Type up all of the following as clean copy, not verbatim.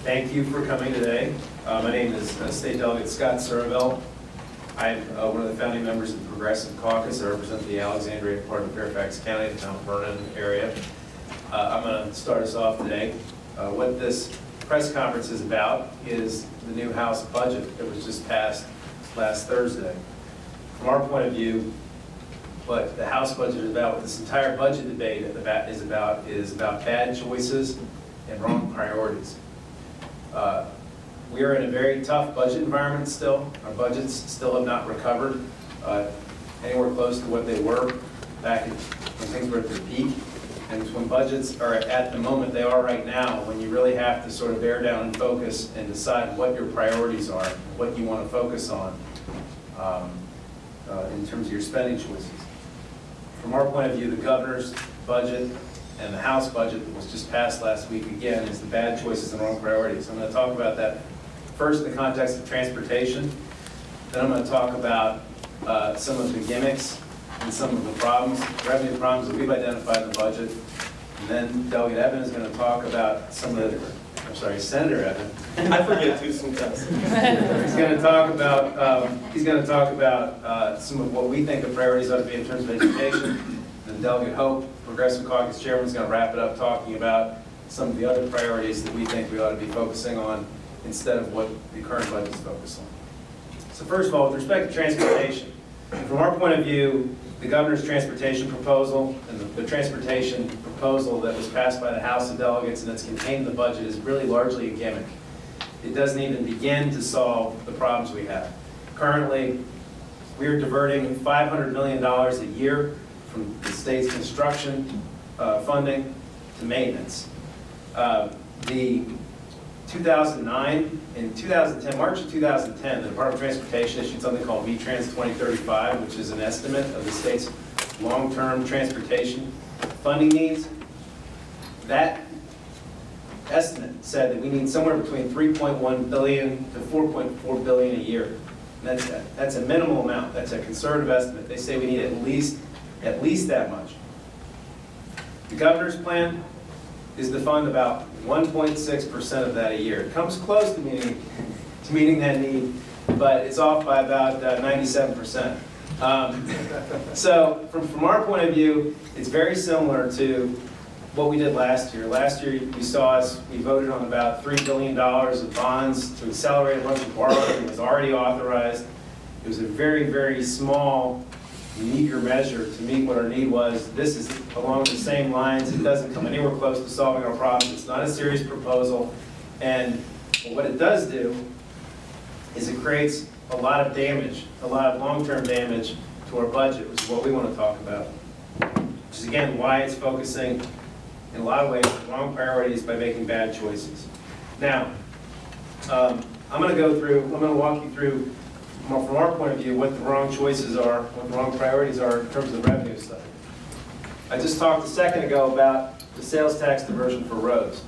Thank you for coming today. My name is State Delegate Scott Surovell. I'm one of the founding members of the Progressive Caucus. I represent the Alexandria part of Fairfax County, the Mount Vernon area. I'm going to start us off today. What this press conference is about is the new House budget that was just passed last Thursday. From our point of view, what the House budget is about, what this entire budget debate is about bad choices and wrong priorities. We are in a very tough budget environment still. Our budgets still have not recovered anywhere close to what they were back when things were at their peak. And when budgets are at the moment they are right now, when you really have to sort of bear down and focus and decide what your priorities are, what you want to focus on in terms of your spending choices. From our point of view, the governor's budget and the House budget that was just passed last week, again, is the bad choices and wrong priorities. I'm going to talk about that first in the context of transportation. Then I'm going to talk about some of the gimmicks and some of the problems, revenue problems that we've identified in the budget. And then Delegate Ebbin is going to talk about some of the, I'm sorry, Senator Ebbin. I forget too sometimes. He's going to talk about some of what we think the priorities ought to be in terms of education. And Delegate Hope, Progressive Caucus Chairman, is going to wrap it up talking about some of the other priorities that we think we ought to be focusing on instead of what the current budget is focused on. So first of all, with respect to transportation, from our point of view, the governor's transportation proposal and the transportation proposal that was passed by the House of Delegates and that's contained in the budget is really largely a gimmick. It doesn't even begin to solve the problems we have. Currently, we are diverting $500 million a year from the state's construction funding to maintenance. In 2010, March of 2010, the Department of Transportation issued something called V-Trans 2035, which is an estimate of the state's long-term transportation funding needs. That estimate said that we need somewhere between $3.1 billion to $4.4 billion a year. And that's a minimal amount. That's a conservative estimate. They say we need at least that much. The governor's plan is to fund about 1.6% of that a year. It comes close to meeting that need, but it's off by about 97%. So from our point of view, it's very similar to what we did last year. Last year, we voted on about $3 billion of bonds to accelerate a bunch of borrowing. It was already authorized. It was a very, very small, meager measure to meet what our need was. This is along the same lines. It doesn't come anywhere close to solving our problems. It's not a serious proposal. And what it does do is it creates a lot of damage, a lot of long-term damage to our budget, which is what we want to talk about. Which is, again, why it's focusing in a lot of ways on wrong priorities by making bad choices. Now, I'm going to walk you through from our point of view, what the wrong choices are, what the wrong priorities are in terms of the revenue side. I just talked a second ago about the sales tax diversion for roads.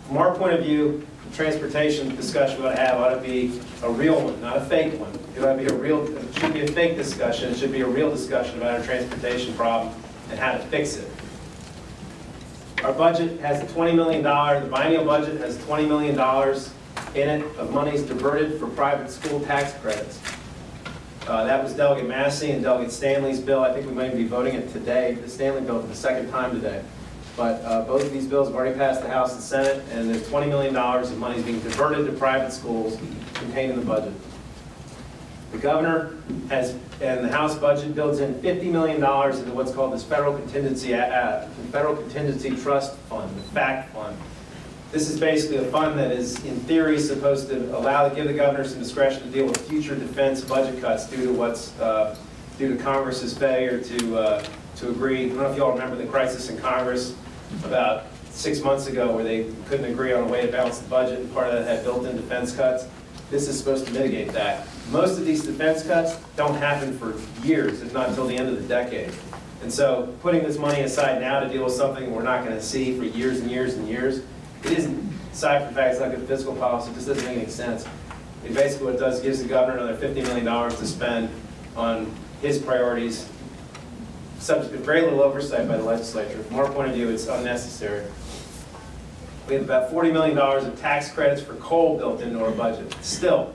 From our point of view, the transportation discussion we ought to be a real one, not a fake one. It ought to be it shouldn't be a fake discussion, it should be a real discussion about our transportation problem and how to fix it. Our budget has a $20 million, the biennial budget has $20 million in it of monies diverted for private school tax credits. That was Delegate Massey and Delegate Stanley's bill. I think we might be voting it today, the Stanley bill, for the second time today. But both of these bills have already passed the House and Senate, and there's $20 million of money being diverted to private schools contained in the budget. The governor and the House budget builds in $50 million into what's called this Federal Contingency Trust Fund, the FACT Fund. This is basically a fund that is, in theory, supposed to give the governor some discretion to deal with future defense budget cuts due to Congress's failure to agree. I don't know if you all remember the crisis in Congress about 6 months ago where they couldn't agree on a way to balance the budget, and part of that had built-in defense cuts. This is supposed to mitigate that. Most of these defense cuts don't happen for years, if not until the end of the decade. And so putting this money aside now to deal with something we're not going to see for years and years and years, it isn't, aside from the fact it's not good fiscal policy, it just doesn't make any sense. Basically what it does is gives the governor another $50 million to spend on his priorities, subject to very little oversight by the legislature. From our point of view, it's unnecessary. We have about $40 million of tax credits for coal built into our budget. Still,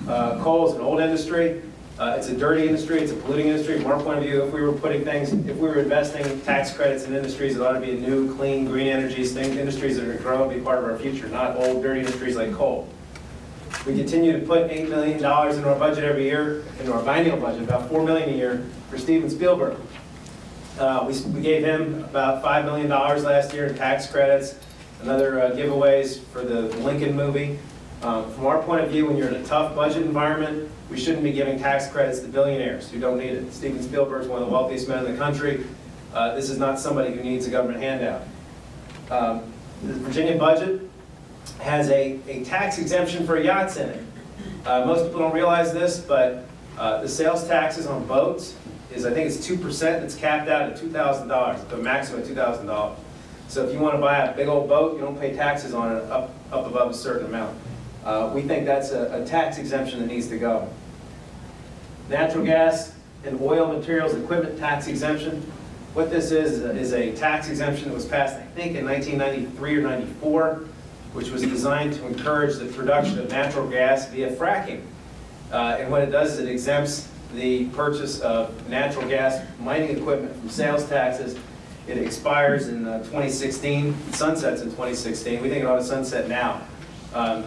coal is an old industry. It's a dirty industry. It's a polluting industry. From our point of view, if we were investing tax credits in industries, it ought to be in new, clean, green energies, industries that are going to grow and be part of our future, not old, dirty industries like coal. We continue to put $8 million into our budget every year, into our biennial budget, about $4 million a year for Steven Spielberg. We gave him about $5 million last year in tax credits, another giveaways for the Lincoln movie. From our point of view, when you're in a tough budget environment, we shouldn't be giving tax credits to billionaires who don't need it. Steven Spielberg is one of the wealthiest men in the country. This is not somebody who needs a government handout. The Virginia budget has a tax exemption for yachts in it. Most people don't realize this, but the sales taxes on boats is, I think it's 2%, it's capped out at $2,000, a maximum of $2,000. So if you want to buy a big old boat, you don't pay taxes on it up above a certain amount. We think that's a tax exemption that needs to go. Natural gas and oil materials equipment tax exemption. What this is a tax exemption that was passed, I think, in 1993 or 94, which was designed to encourage the production of natural gas via fracking. And what it does is it exempts the purchase of natural gas mining equipment from sales taxes. It expires in 2016, it sunsets in 2016. We think it ought to sunset now.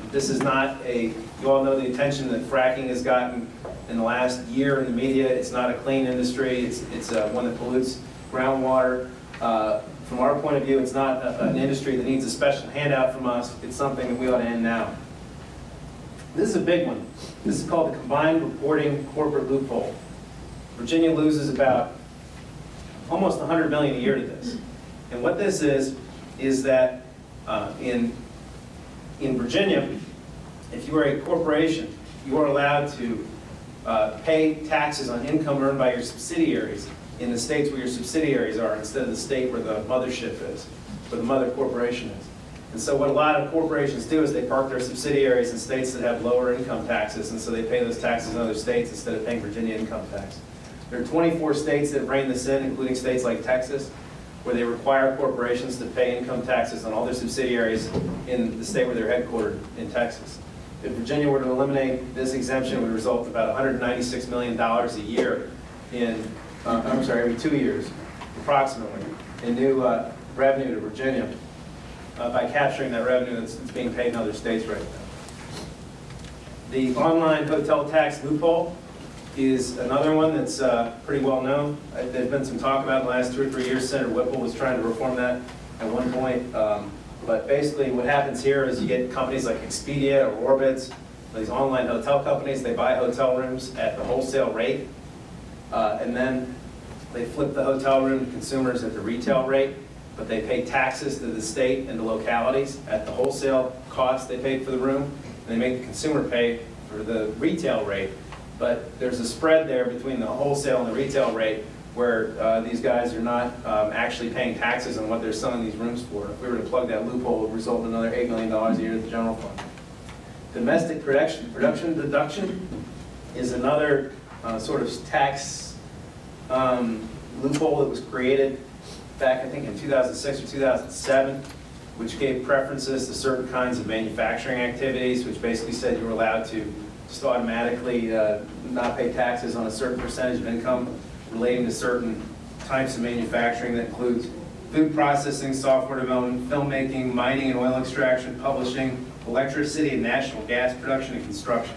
This is not you all know the attention that fracking has gotten in the last year in the media. It's not a clean industry. It's one that pollutes groundwater. From our point of view, it's not an industry that needs a special handout from us. It's something that we ought to end now. This is a big one. This is called the Combined Reporting Corporate Loophole. Virginia loses about almost $100 million a year to this. And what this is that in Virginia, if you are a corporation, you are allowed to pay taxes on income earned by your subsidiaries in the states where your subsidiaries are instead of the state where the mothership is, where the mother corporation is. And so what a lot of corporations do is they park their subsidiaries in states that have lower income taxes, and so they pay those taxes in other states instead of paying Virginia income tax. There are 24 states that rein this in, including states like Texas, where they require corporations to pay income taxes on all their subsidiaries in the state where they're headquartered in Texas. If Virginia were to eliminate this exemption, it would result in about $196 million a year in, every 2 years, approximately, in new revenue to Virginia by capturing that revenue that's being paid in other states right now. The online hotel tax loophole is another one that's pretty well known. There's been some talk about it in the last 2 or 3 years. Senator Whipple was trying to reform that at one point. But basically what happens here is you get companies like Expedia or Orbitz, these online hotel companies, they buy hotel rooms at the wholesale rate. And then they flip the hotel room to consumers at the retail rate, but they pay taxes to the state and the localities at the wholesale cost they paid for the room. And they make the consumer pay for the retail rate. But there's a spread there between the wholesale and the retail rate where these guys are not actually paying taxes on what they're selling these rooms for. If we were to plug that loophole, it would result in another $8 million a year to the general fund. Domestic production deduction is another sort of tax loophole that was created back, I think, in 2006 or 2007, which gave preferences to certain kinds of manufacturing activities, which basically said you were allowed to just automatically not pay taxes on a certain percentage of income relating to certain types of manufacturing that includes food processing, software development, filmmaking, mining and oil extraction, publishing, electricity and natural gas production and construction.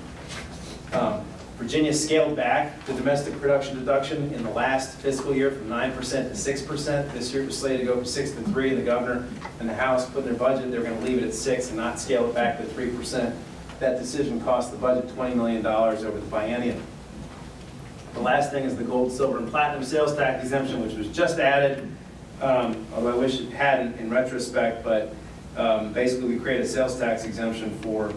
Virginia scaled back the domestic production deduction in the last fiscal year from 9% to 6%. This year it was slated to go from 6 to 3. The governor and the House put in their budget, they're going to leave it at 6 and not scale it back to 3%. That decision cost the budget $20 million over the biennium. The last thing is the gold, silver, and platinum sales tax exemption, which was just added, although I wish it hadn't in retrospect, but basically we created a sales tax exemption for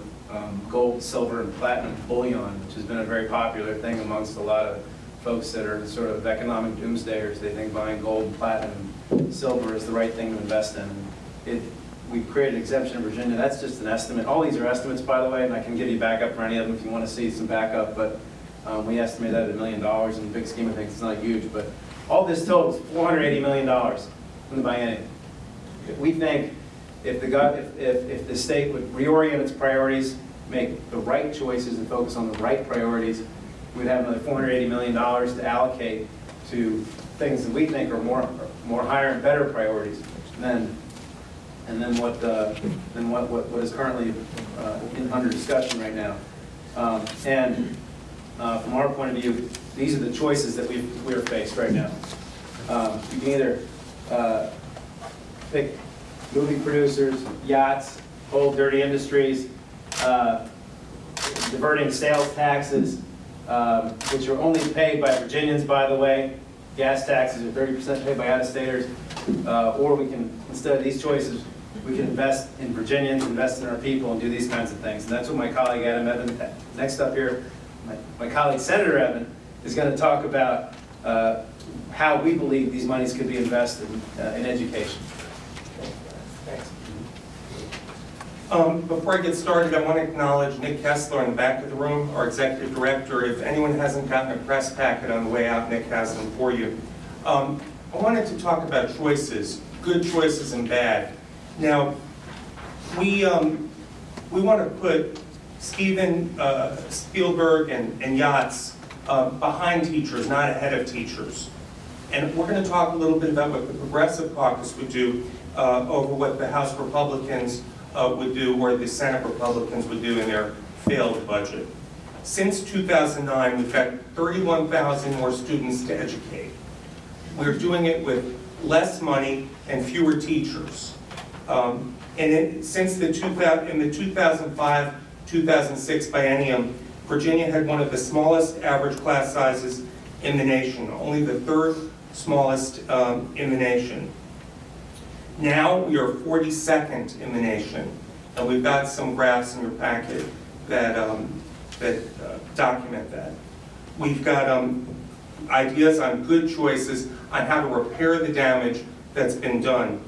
gold, silver, and platinum bullion, which has been a very popular thing amongst a lot of folks that are sort of economic doomsdayers. They think buying gold and platinum and silver is the right thing to invest in. We created an exemption in Virginia. That's just an estimate. All these are estimates, by the way, and I can give you backup for any of them if you want to see some backup, but we estimate that at $1 million. In the big scheme of things, it's not huge, but all this totals $480 million in the biennium. We think if the state would reorient its priorities, make the right choices and focus on the right priorities, we'd have another $480 million to allocate to things that we think are more higher and better priorities than what is currently under discussion right now. From our point of view, these are the choices that we're faced right now. You can either pick movie producers, yachts, old dirty industries, diverting sales taxes, which are only paid by Virginians, by the way. Gas taxes are 30% paid by out-of-staters. Or we can, instead of these choices, we can invest in Virginians, invest in our people, and do these kinds of things. And that's what my colleague Adam Ebbin, next up here, my colleague Senator Ebbin, is going to talk about how we believe these monies could be invested in education. Thanks. Before I get started, I want to acknowledge Nick Kessler in the back of the room, our executive director. If anyone hasn't gotten a press packet on the way out, Nick has them for you. I wanted to talk about choices, good choices and bad. Now, we want to put Steven Spielberg and yachts behind teachers, not ahead of teachers. And we're going to talk a little bit about what the Progressive Caucus would do over what the House Republicans would do or the Senate Republicans would do in their failed budget. Since 2009, we've got 31,000 more students to educate. We're doing it with less money and fewer teachers. Since the 2005-2006 biennium, Virginia had one of the smallest average class sizes in the nation, only the third smallest in the nation. Now we are 42nd in the nation, and we've got some graphs in your packet that, document that. We've got ideas on good choices on how to repair the damage that's been done.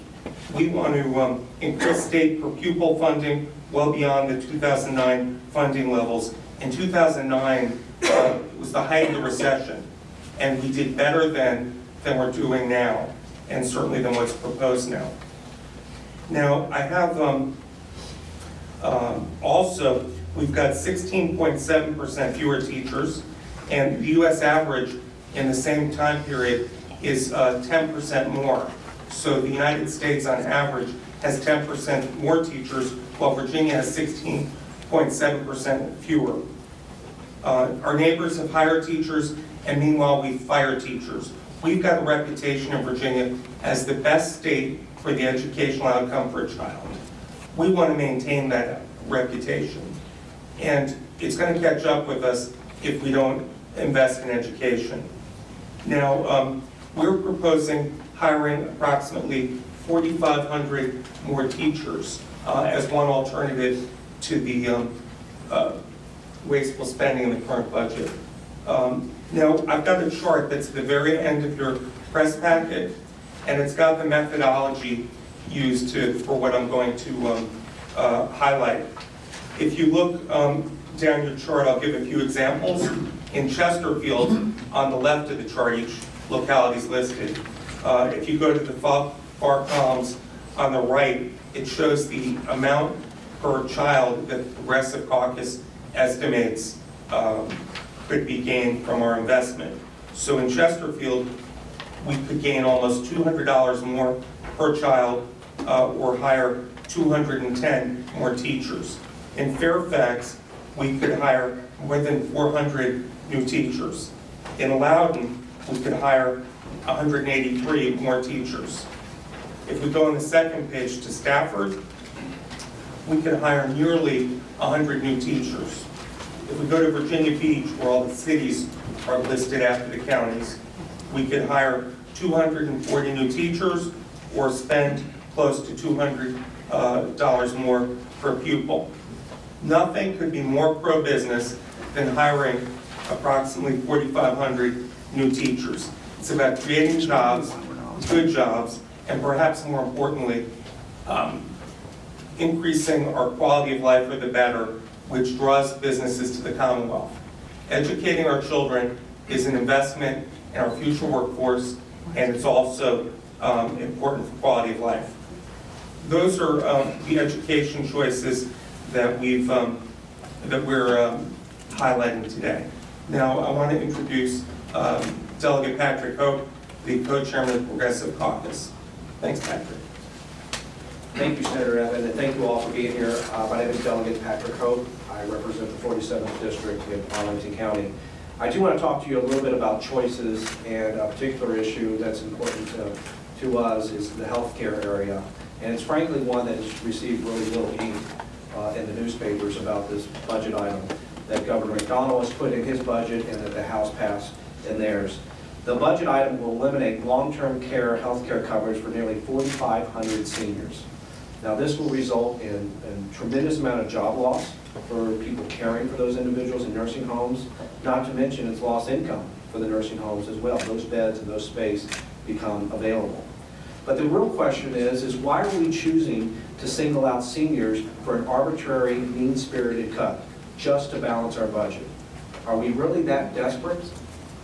We want to increase state per pupil funding well beyond the 2009 funding levels. In 2009, it was the height of the recession, and we did better than we're doing now, and certainly than what's proposed now. Now, I have also, we've got 16.7% fewer teachers, and the U.S. average in the same time period is 10% more. So the United States, on average, has 10% more teachers, while Virginia has 16.7% fewer. Our neighbors have hired teachers, and meanwhile we fire teachers. We've got a reputation in Virginia as the best state for the educational outcome for a child. We want to maintain that reputation. And it's going to catch up with us if we don't invest in education. Now, we're proposing hiring approximately 4,500 more teachers as one alternative to the wasteful spending in the current budget. Now, I've got a chart that's at the very end of your press packet, and it's got the methodology used for what I'm going to highlight. If you look down your chart, I'll give a few examples. In Chesterfield, on the left of the chart, each locality is listed. If you go to the far columns on the right, it shows the amount per child that the Progressive Caucus estimates could be gained from our investment. So in Chesterfield, we could gain almost $200 more per child or hire 210 more teachers. In Fairfax, we could hire more than 400 new teachers. In Loudoun, we could hire 183 more teachers. If we go on the second page to Stafford, we could hire nearly 100 new teachers. If we go to Virginia Beach, where all the cities are listed after the counties, we could hire 240 new teachers or spend close to $200 more per pupil. Nothing could be more pro-business than hiring approximately 4,500 new teachers. It's about creating jobs, good jobs, and perhaps more importantly, increasing our quality of life for the better, which draws businesses to the Commonwealth. Educating our children is an investment in our future workforce, and it's also important for quality of life. those are the education choices that we're highlighting today. Now, I want to introduce Delegate Patrick Hope, the co-chairman of the Progressive Caucus. Thanks, Patrick. Thank you, Senator Ebbin, and thank you all for being here. My name is Delegate Patrick Hope. I represent the 47th District in Arlington County. I do want to talk to you a little bit about choices, and a particular issue that's important to us is the healthcare area. And it's frankly one that has received really little ink in the newspapers about this budget item that Governor McDonnell has put in his budget and that the House passed in theirs. The budget item will eliminate long-term care healthcare coverage for nearly 4,500 seniors. Now, this will result in a tremendous amount of job loss for people caring for those individuals in nursing homes, not to mention it's lost income for the nursing homes as well. Those beds and those space become available. But the real question is why are we choosing to single out seniors for an arbitrary, mean-spirited cut just to balance our budget? Are we really that desperate?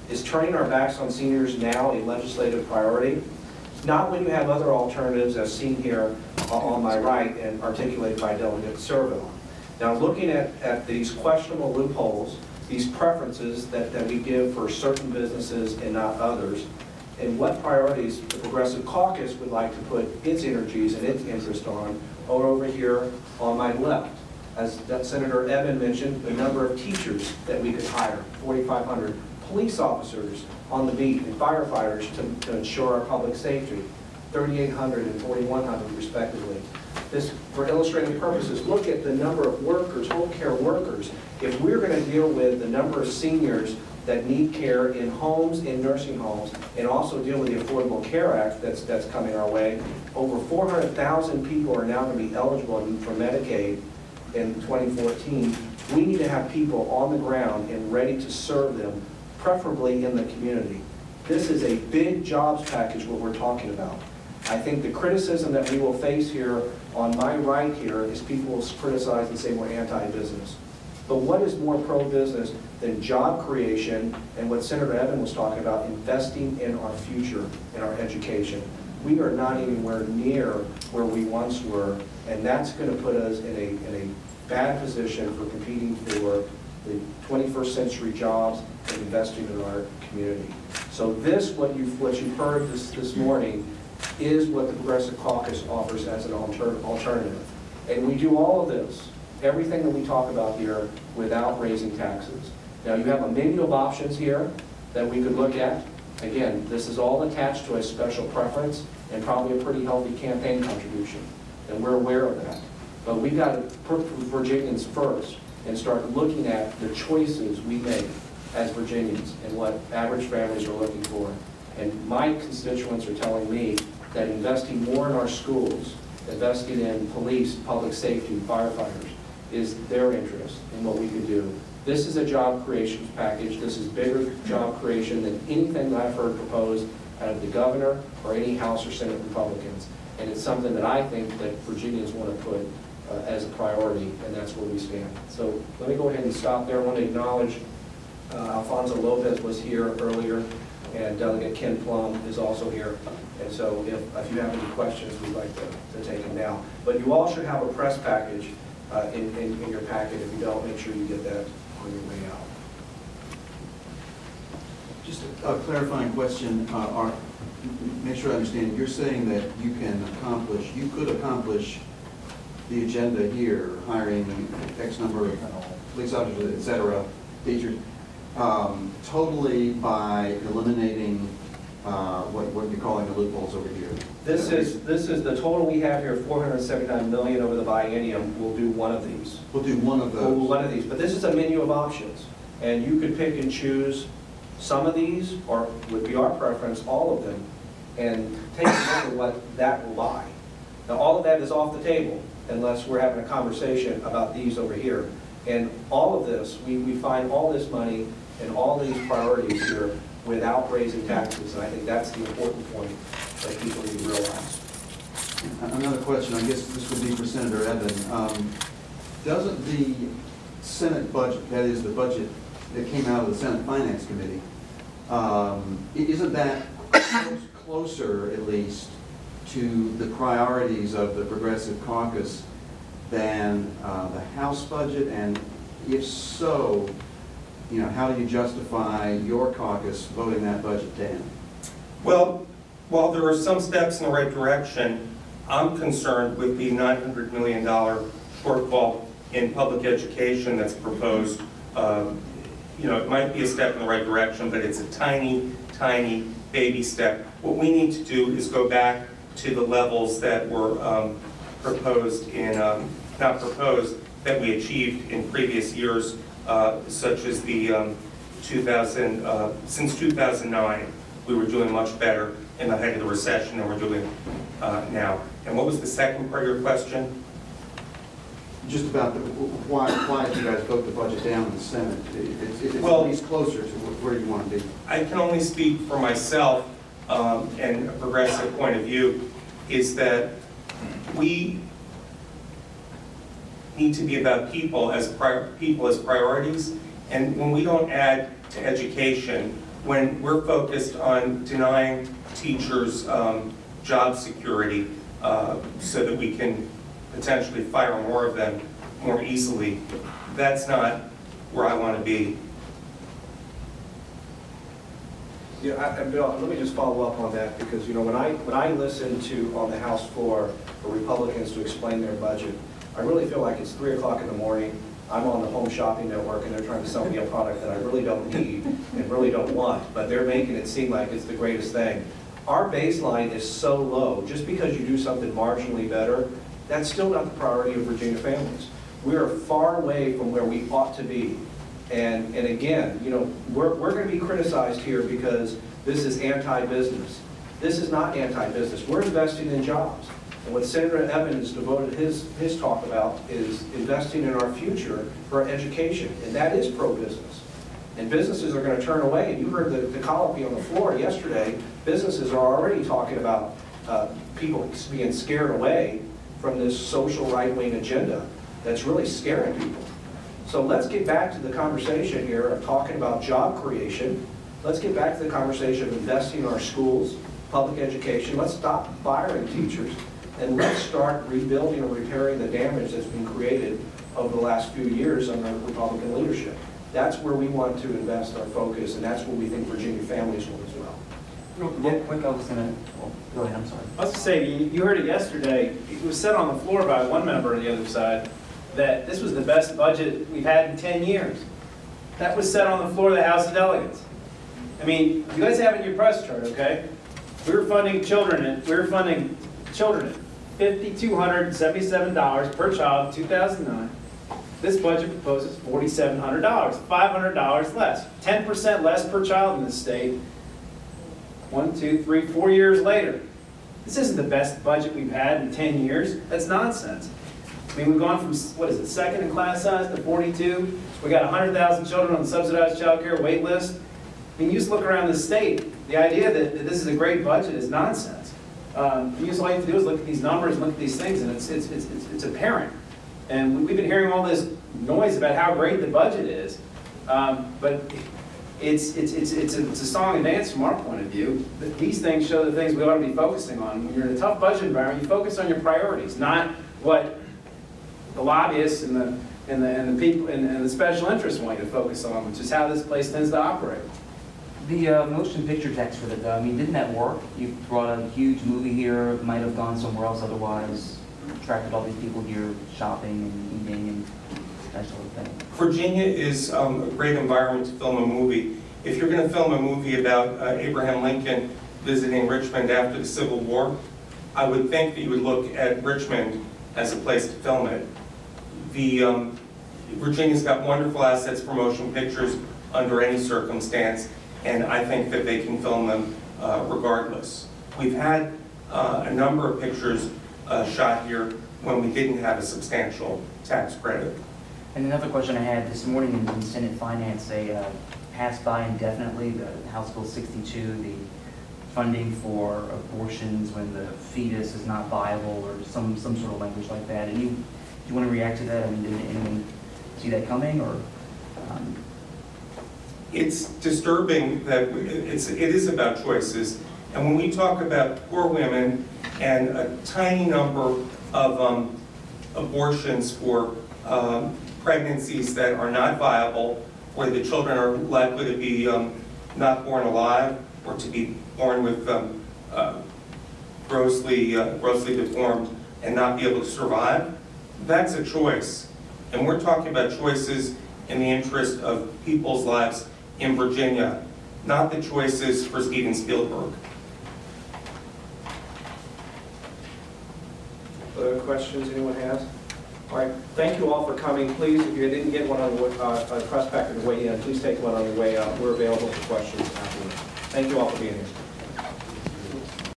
Is turning our backs on seniors now a legislative priority? Not when you have other alternatives as seen here on my right and articulated by Delegate Surovell. Now, looking at these questionable loopholes, these preferences that we give for certain businesses and not others, and what priorities the Progressive Caucus would like to put its energies and its interest on, are over here on my left. As Senator Ebbin mentioned, the number of teachers that we could hire, 4,500, police officers on the beat, and firefighters to ensure our public safety, 3,800 and 4,100 respectively. This, for illustrative purposes, look at the number of workers, home care workers. If we're going to deal with the number of seniors that need care in homes, in nursing homes, and also deal with the Affordable Care Act that's coming our way, over 400,000 people are now going to be eligible for Medicaid in 2014. We need to have people on the ground and ready to serve them, preferably in the community. This is a big jobs package, what we're talking about. I think the criticism that we will face here on my right here is people will criticize and say we're anti-business. But what is more pro-business than job creation and what Senator Ebbin was talking about, investing in our future, in our education? We are not anywhere near where we once were, and that's going to put us in a bad position for competing for the 21st century jobs and investing in our community. So this, what you've heard this morning, is what the Progressive Caucus offers as an alternative. And we do all of this, everything that we talk about here, without raising taxes. Now, you have a menu of options here that we could look at. Again, this is all attached to a special preference and probably a pretty healthy campaign contribution, and we're aware of that. But we've got to put Virginians first and start looking at the choices we make as Virginians and what average families are looking for. And my constituents are telling me that investing more in our schools, investing in police, public safety, firefighters, is their interest in what we can do. This is a job creation package. This is bigger job creation than anything that I've heard proposed out of the governor or any House or Senate Republicans. And it's something that I think that Virginians want to put as a priority, and that's where we stand. So let me go ahead and stop there. I want to acknowledge Alfonso Lopez was here earlier, and Delegate Ken Plum is also here. And so if you have any questions, we'd like to take them now. But you all should have a press package in your packet. If you don't, make sure you get that on your way out. Just a clarifying question, make sure I understand. You're saying that you could accomplish the agenda here, hiring X number of police officers, et cetera, teachers, totally by eliminating what you're calling the loopholes over here. This is the total we have here, $479 million over the biennium. We'll do one of these. We'll do one of those. We'll do one of these, but this is a menu of options, and you could pick and choose some of these, or would be our preference, all of them, and take a look at what that will buy. Now, all of that is off the table unless we're having a conversation about these over here. And all of this, we find all this money and all these priorities here without raising taxes, and I think that's the important point that people need to realize. Another question, I guess this would be for Senator Ebbin. Doesn't the Senate budget, that is the budget that came out of the Senate Finance Committee, isn't that closer, at least, to the priorities of the Progressive Caucus than the House budget? And if so, you know, how do you justify your caucus voting that budget down? Well, while there are some steps in the right direction, I'm concerned with the $900 million shortfall in public education that's proposed. You know, it might be a step in the right direction, but it's a tiny, tiny baby step. What we need to do is go back to the levels that were proposed in, not proposed, that we achieved in previous years, such as the since 2009, we were doing much better in the height of the recession than we're doing now. And what was the second part of your question? Just about why did you guys vote the budget down in the Senate? It's Well, at least closer to where you want to be. I can only speak for myself and a progressive point of view, is that we need to be about people as priorities, and when we don't add to education, when we're focused on denying teachers job security so that we can potentially fire more of them more easily, that's not where I want to be. Yeah, Bill, let me just follow up on that, because, you know, when I listen to, on the House floor, for Republicans to explain their budget, I really feel like it's 3 o'clock in the morning, I'm on the Home Shopping Network, and they're trying to sell me a product that I really don't need and really don't want, but they're making it seem like it's the greatest thing. Our baseline is so low. Just because you do something marginally better, that's still not the priority of Virginia families. We are far away from where we ought to be. And again, you know, we're going to be criticized here because this is anti-business. This is not anti-business. We're investing in jobs. And what Senator Ebbin has devoted his talk about is investing in our future for education, and that is pro-business. And businesses are going to turn away. And you heard the colloquy on the floor yesterday. Businesses are already talking about people being scared away from this social right-wing agenda that's really scaring people. So let's get back to the conversation here of talking about job creation. Let's get back to the conversation of investing in our schools, public education. Let's stop firing teachers, and let's start rebuilding and repairing the damage that's been created over the last few years under Republican leadership. That's where we want to invest our focus, and that's where we think Virginia families will as well. Real quick, I was going to, well, go ahead, I'm sorry. I was going to say, you heard it yesterday, it was said on the floor by one member on the other side that this was the best budget we've had in 10 years. That was said on the floor of the House of Delegates. I mean, you guys have it in your press chart, okay? We were funding children at $5,277 per child in 2009. This budget proposes $4,700, $500 less, 10% less per child in this state. 1, 2, 3, 4 years later. This isn't the best budget we've had in 10 years. That's nonsense. I mean, we've gone from, what is it, second in class size to 42. We got 100,000 children on the subsidized child care wait list. I mean, you just look around the state, the idea that this is a great budget is nonsense. All you have to do is look at these numbers and look at these things, and it's apparent. And we've been hearing all this noise about how great the budget is, but it's a song and dance from our point of view. These things show the things we ought to be focusing on. When you're in a tough budget environment, you focus on your priorities, not what the lobbyists and the people and the special interests want you to focus on, which is how this place tends to operate. The motion picture tax credit, though, I mean, didn't that work? You brought a huge movie here, might have gone somewhere else otherwise, attracted all these people here shopping and eating and that sort of thing. Virginia is a great environment to film a movie. If you're going to film a movie about Abraham Lincoln visiting Richmond after the Civil War, I would think that you would look at Richmond as a place to film it. Virginia's got wonderful assets for motion pictures under any circumstance, and I think that they can film them regardless. We've had a number of pictures shot here when we didn't have a substantial tax credit. And another question I had this morning in Senate Finance, they passed by indefinitely the House Bill 62, the funding for abortions when the fetus is not viable, or some sort of language like that. And do you want to react to that? I mean, did anyone see that coming, or? It's disturbing that it is about choices, and when we talk about poor women and a tiny number of abortions for pregnancies that are not viable, where the children are likely to be not born alive or to be born with grossly deformed and not be able to survive. That's a choice. And we're talking about choices in the interest of people's lives in Virginia, not the choices for Steven Spielberg. Other questions anyone has? All right, thank you all for coming. Please, if you didn't get one on the press packet on the way in, please take one on the way out. We're available for questions afterwards. Thank you all for being here.